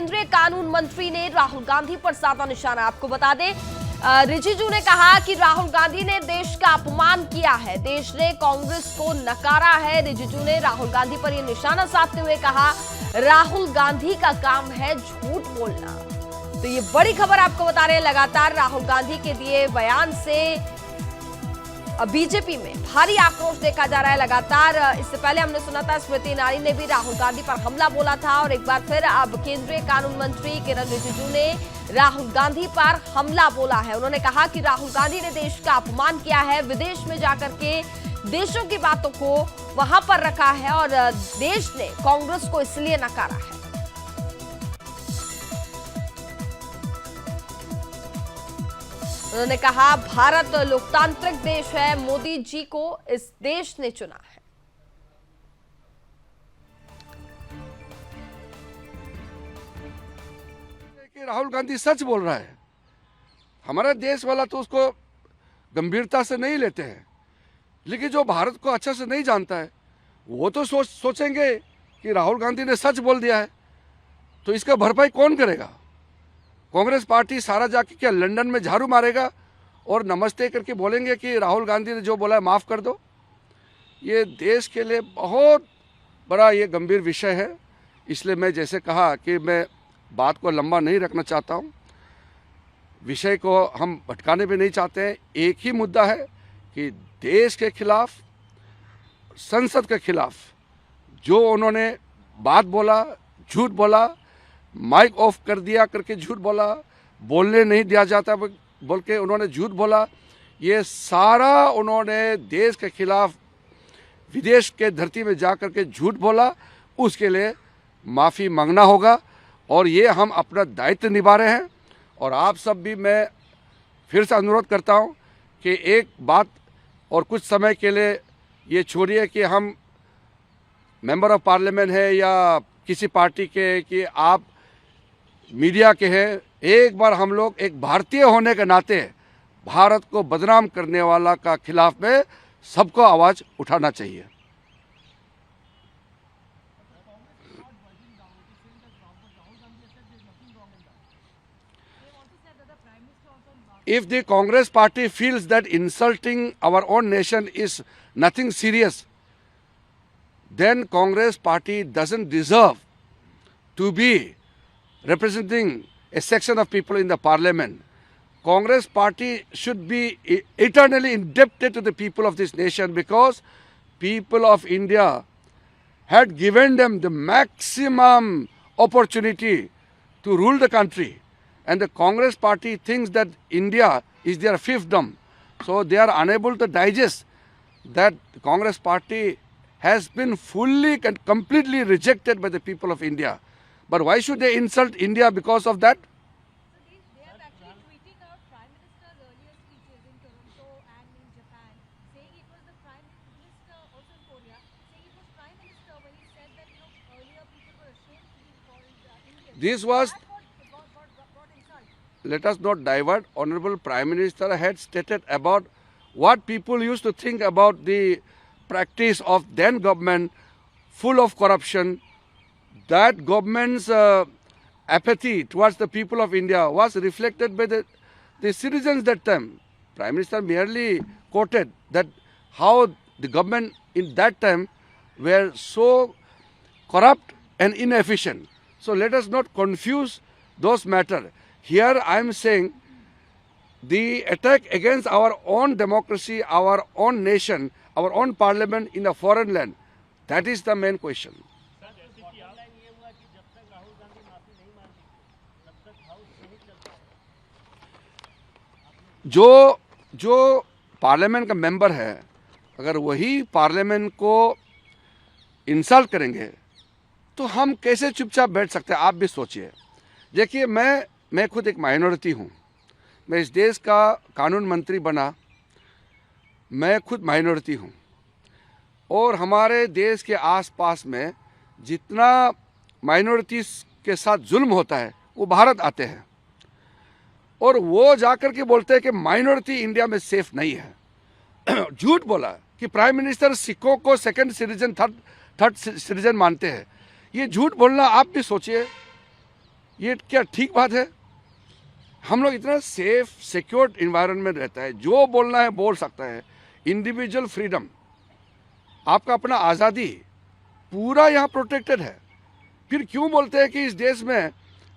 केंद्रीय कानून मंत्री ने राहुल गांधी पर साधा निशाना। आपको बता दें, रिजिजू ने कहा कि राहुल गांधी ने देश का अपमान किया है, देश ने कांग्रेस को नकारा है। रिजिजू ने राहुल गांधी पर यह निशाना साधते हुए कहा, राहुल गांधी का काम है झूठ बोलना। तो ये बड़ी खबर आपको बता रहे हैं। लगातार राहुल गांधी के दिए बयान से बीजेपी में भारी आक्रोश देखा जा रहा है। लगातार इससे पहले हमने सुना था स्मृति ईरानी ने भी राहुल गांधी पर हमला बोला था, और एक बार फिर अब केंद्रीय कानून मंत्री किरण रिजिजू ने राहुल गांधी पर हमला बोला है। उन्होंने कहा कि राहुल गांधी ने देश का अपमान किया है, विदेश में जाकर के देशों की बातों को वहां पर रखा है, और देश ने कांग्रेस को इसलिए नकारा है। उन्होंने कहा, भारत लोकतांत्रिक देश है, मोदी जी को इस देश ने चुना है। कि राहुल गांधी सच बोल रहा है, हमारा देश वाला तो उसको गंभीरता से नहीं लेते हैं, लेकिन जो भारत को अच्छा से नहीं जानता है वो तो सोचेंगे कि राहुल गांधी ने सच बोल दिया है, तो इसका भरपाई कौन करेगा? कांग्रेस पार्टी सारा जाके क्या लंदन में झाड़ू मारेगा और नमस्ते करके बोलेंगे कि राहुल गांधी ने जो बोला है माफ़ कर दो? ये देश के लिए बहुत बड़ा ये गंभीर विषय है। इसलिए मैं जैसे कहा कि मैं बात को लंबा नहीं रखना चाहता हूँ, विषय को हम भटकाने भी नहीं चाहते हैं। एक ही मुद्दा है कि देश के खिलाफ, संसद के खिलाफ जो उन्होंने बात बोला, झूठ बोला, माइक ऑफ कर दिया करके झूठ बोला, बोलने नहीं दिया जाता बोल के उन्होंने झूठ बोला, ये सारा उन्होंने देश के खिलाफ विदेश के धरती में जा कर के झूठ बोला, उसके लिए माफ़ी मांगना होगा। और ये हम अपना दायित्व निभा रहे हैं। और आप सब भी मैं फिर से अनुरोध करता हूँ कि एक बात और कुछ समय के लिए ये छोड़िए कि हम मेंबर ऑफ पार्लियामेंट है या किसी पार्टी के, कि आप मीडिया के हैं। एक बार हम लोग एक भारतीय होने के नाते भारत को बदनाम करने वाला का खिलाफ में सबको आवाज़ उठाना चाहिए। If the Congress party feels that insulting our own nation is nothing serious, then Congress party doesn't deserve to be representing a section of people in the parliament. Congress party should be eternally indebted to the people of this nation, because people of India had given them the maximum opportunity to rule the country. And the Congress party thinks that India is their fiefdom. So they are unable to digest that the Congress party has been fully and completely rejected by the people of India. But why should they insult India because of that? They are actually tweeting out Prime Minister's earlier speeches in Toronto and in Japan, saying it was the Prime Minister, also in Korea, saying it was Prime Minister when he said that, earlier people were ashamed to be called Indian. This was, That's what got insult. let us not divert. Honorable Prime Minister had stated about what people used to think about the practice of then government, full of corruption. That government's apathy towards the people of India was reflected by the citizens that time. Prime Minister merely quoted that how the government in that time were so corrupt and inefficient. So let us not confuse those matters. Here I am saying the attack against our own democracy, our own nation, our own parliament in a foreign land, that is the main question. जो parliament का member है, अगर वही parliament को insult करेंगे तो हम कैसे चुपचाप बैठ सकते हैं? आप भी सोचिए। देखिए, मैं खुद एक माइनॉरिटी हूँ, मैं इस देश का कानून मंत्री बना, मैं खुद माइनॉरिटी हूँ, और हमारे देश के आसपास में जितना माइनॉरिटीज़ के साथ जुल्म होता है वो भारत आते हैं, और वो जाकर के बोलते हैं कि माइनॉरिटी इंडिया में सेफ नहीं है। झूठ बोला कि प्राइम मिनिस्टर सिखों को सेकंड सिटीजन, थर्ड सिटीजन मानते हैं। ये झूठ बोलना आप भी सोचिए, ये क्या ठीक बात है? हम लोग इतना सेफ सिक्योर्ड इन्वायरमेंट में रहता है, जो बोलना है बोल सकता है, इंडिविजुअल फ्रीडम, आपका अपना आज़ादी पूरा यहाँ प्रोटेक्टेड है। फिर क्यों बोलते हैं कि इस देश में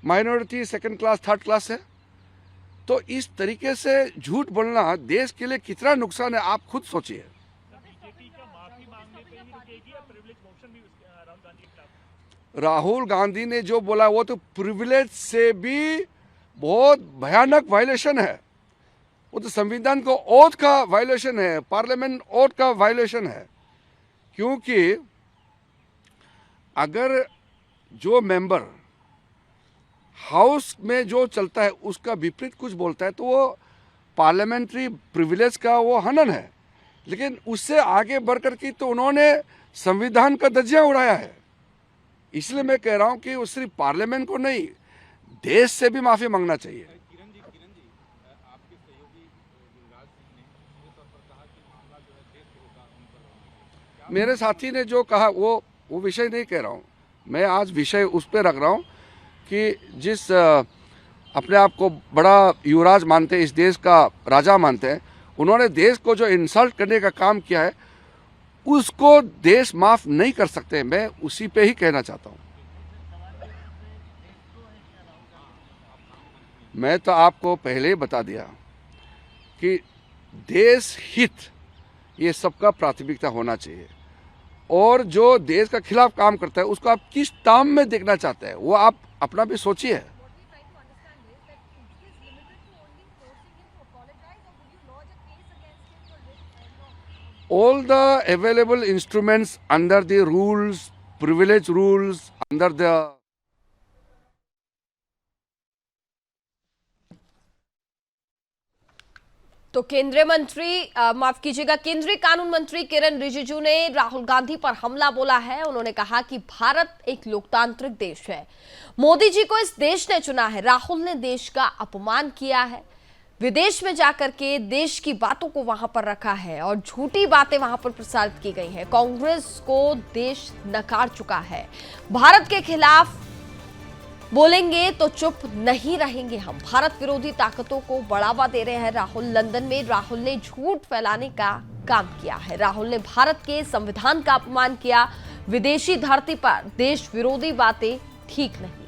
minority second class third class है? तो इस तरीके से झूठ बोलना देश के लिए कितना नुकसान है, आप खुद सोचिए। राहुल गांधी ने जो बोला वो तो प्रिविलेज से भी बहुत भयानक वायलेशन है। वो तो संविधान को ओथ का वायलेशन है, पार्लियामेंट ओथ का वायलेशन है। क्योंकि अगर जो मेंबर हाउस में जो चलता है उसका विपरीत कुछ बोलता है तो वो पार्लियामेंट्री प्रिविलेज का वो हनन है। लेकिन उससे आगे बढ़कर की तो उन्होंने संविधान का धज्जियां उड़ाया है। इसलिए मैं कह रहा हूं कि वो सिर्फ पार्लियामेंट को नहीं, देश से भी माफी मांगना चाहिए। किरण जी, आपके सहयोगी युवराज सिंह ने सीधे तौर पर कहा कि मामला जो है देश विरोधी उन पर होना। मेरे साथी ने जो कहा वो विषय नहीं कह रहा हूँ मैं, आज विषय उस पर रख रहा हूँ कि जिस अपने आप को बड़ा युवराज मानते हैं, इस देश का राजा मानते हैं, उन्होंने देश को जो इंसल्ट करने का काम किया है उसको देश माफ नहीं कर सकते। मैं उसी पे ही कहना चाहता हूँ। मैं तो आपको पहले ही बता दिया कि देश हित ये सबका प्राथमिकता होना चाहिए, और जो देश का खिलाफ काम करता है उसको आप किस ताम में देखना चाहते हैं वो आप अपना भी सोचिए। All the available instruments under the rules, privilege rules, under the तो केंद्रीय मंत्री माफ कीजिएगा, केंद्रीय कानून मंत्री किरण रिजिजू ने राहुल गांधी पर हमला बोला है। उन्होंने कहा कि भारत एक लोकतांत्रिक देश है, मोदी जी को इस देश ने चुना है। राहुल ने देश का अपमान किया है, विदेश में जाकर के देश की बातों को वहां पर रखा है और झूठी बातें वहां पर प्रसारित की गई हैं। कांग्रेस को देश नकार चुका है। भारत के खिलाफ बोलेंगे तो चुप नहीं रहेंगे हम। भारत विरोधी ताकतों को बढ़ावा दे रहे हैं राहुल। लंदन में राहुल ने झूठ फैलाने का काम किया है। राहुल ने भारत के संविधान का अपमान किया। विदेशी धरती पर देश विरोधी बातें ठीक नहीं।